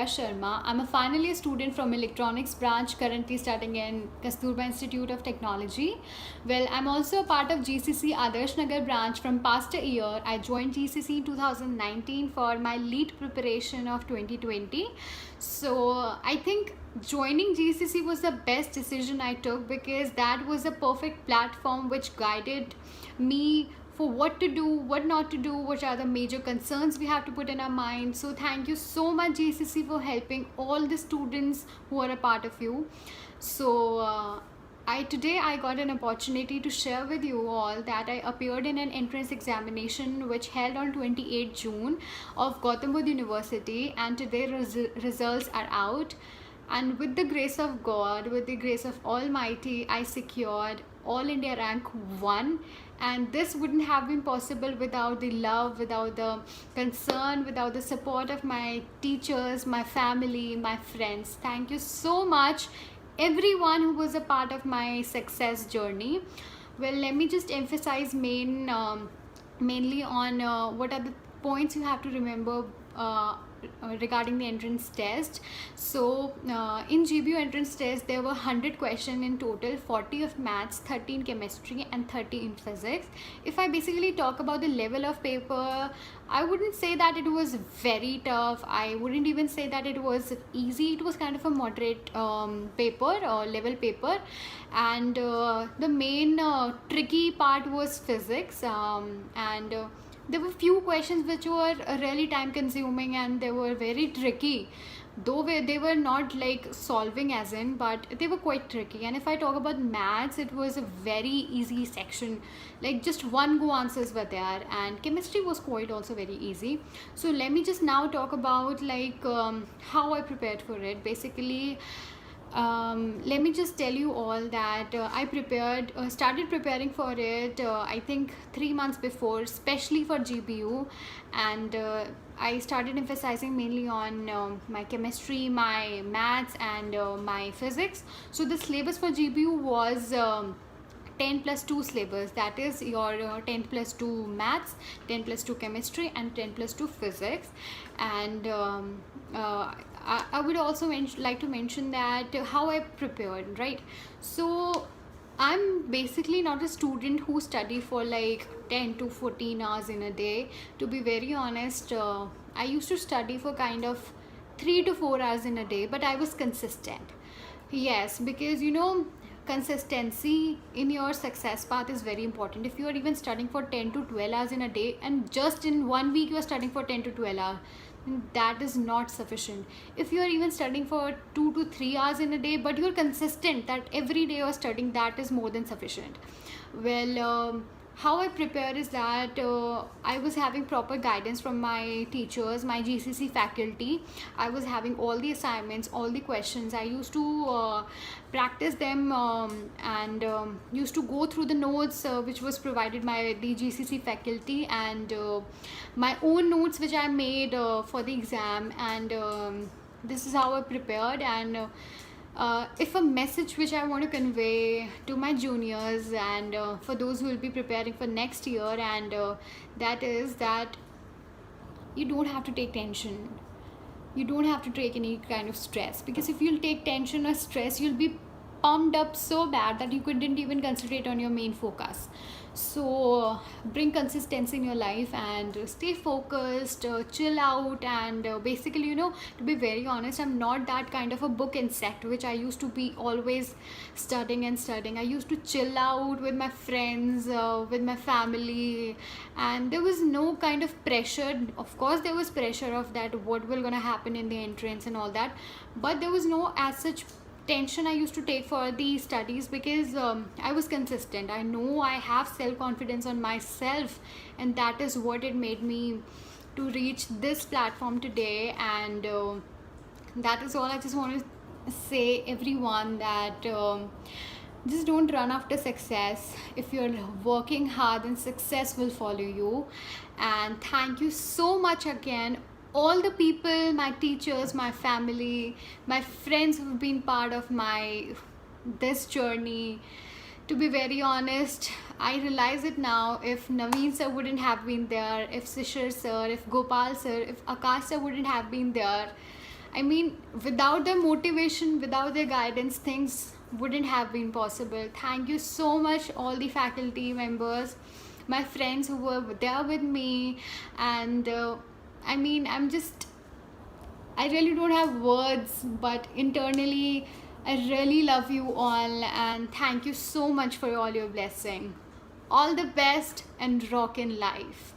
Sharma. I'm a final year student from Electronics branch, currently studying in Kasturba Institute of Technology. Well, I'm also a part of GCC Adarsh Nagar branch from past a year. I joined GCC in 2019 for my lead preparation of 2020. So I think joining GCC was the best decision I took because that was a perfect platform which guided me for what to do, what not to do, which are the major concerns we have to put in our mind. So thank you so much GCC for helping all the students who are a part of you. So today I got an opportunity to share with you all that I appeared in an entrance examination which held on 28 June of Gautam Buddha University, and today results are out. And with the grace of God, with the grace of Almighty, I secured All India rank 1, and this wouldn't have been possible without the love, without the concern, without the support of my teachers, my family, my friends. Thank you so much everyone who was a part of my success journey. Well, let me just emphasize mainly on what are the points you have to remember regarding the entrance test. So in GBU entrance test there were 100 questions in total, 40 of maths, 13 chemistry and 30 in physics. If I basically talk about the level of paper, I wouldn't say that it was very tough. I wouldn't even say that it was easy. It was kind of a moderate paper or level paper, and the main tricky part was physics, and there were few questions which were really time consuming and they were very tricky, though they were not like solving as in, but they were quite tricky. And if I talk about maths, it was a very easy section, like just one go answers were there, and chemistry was quite also very easy. So let me just now talk about like how I prepared for it. Basically, let me just tell you all that I started preparing for it I think 3 months before, especially for GBU, and I started emphasizing mainly on my chemistry, my maths and my physics. So the syllabus for GBU was 10 plus 2 syllabus, that is your 10 plus 2 maths, 10 plus 2 chemistry and 10 plus 2 physics. And I would also like to mention that how I prepared, right? So I'm basically not a student who study for like 10 to 14 hours in a day. To be very honest, I used to study for kind of 3 to 4 hours in a day, but I was consistent. Yes, because consistency in your success path is very important. If you are even studying for 10 to 12 hours in a day and just in 1 week you are studying for 10 to 12 hours, that is not sufficient. If you are even studying for 2 to 3 hours in a day but you're consistent that every day you're studying, that is more than sufficient. Well, how I prepare is that I was having proper guidance from my teachers, my GCC faculty. I was having all the assignments, all the questions. I used to practice them and used to go through the notes which was provided by the GCC faculty, and my own notes which I made for the exam. And this is how I prepared. And if a message which I want to convey to my juniors and for those who will be preparing for next year, and that is that you don't have to take tension. You don't have to take any kind of stress, because if you'll take tension or stress, you'll be pumped up so bad that you couldn't even concentrate on your main focus. So bring consistency in your life and stay focused, chill out, and basically, to be very honest, I'm not that kind of a book insect which I used to be always studying and studying. I used to chill out with my friends, with my family, and there was no kind of pressure. Of course there was pressure of that what will gonna happen in the entrance and all that, but there was no as such tension I used to take for the studies, because I was consistent. I know I have self-confidence on myself, and that is what it made me to reach this platform today. And that is all I just want to say everyone, that just don't run after success. If you're working hard, then success will follow you. And thank you so much again, all the people, my teachers, my family, my friends who've been part of this journey. To be very honest, I realize it now. If Naveen sir wouldn't have been there, if Sishir sir, if Gopal sir, if Akash sir wouldn't have been there, I mean, without their motivation, without their guidance, things wouldn't have been possible. Thank you so much, all the faculty members, my friends who were there with me. And I mean, I really don't have words, but internally, I really love you all, and thank you so much for all your blessing. All the best and rock in life.